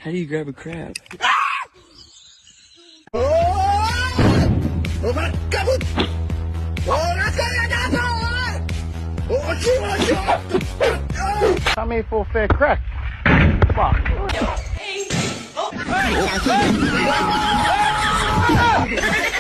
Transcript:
How do you grab a crab? Come here for a fair crack. Fuck. Hey!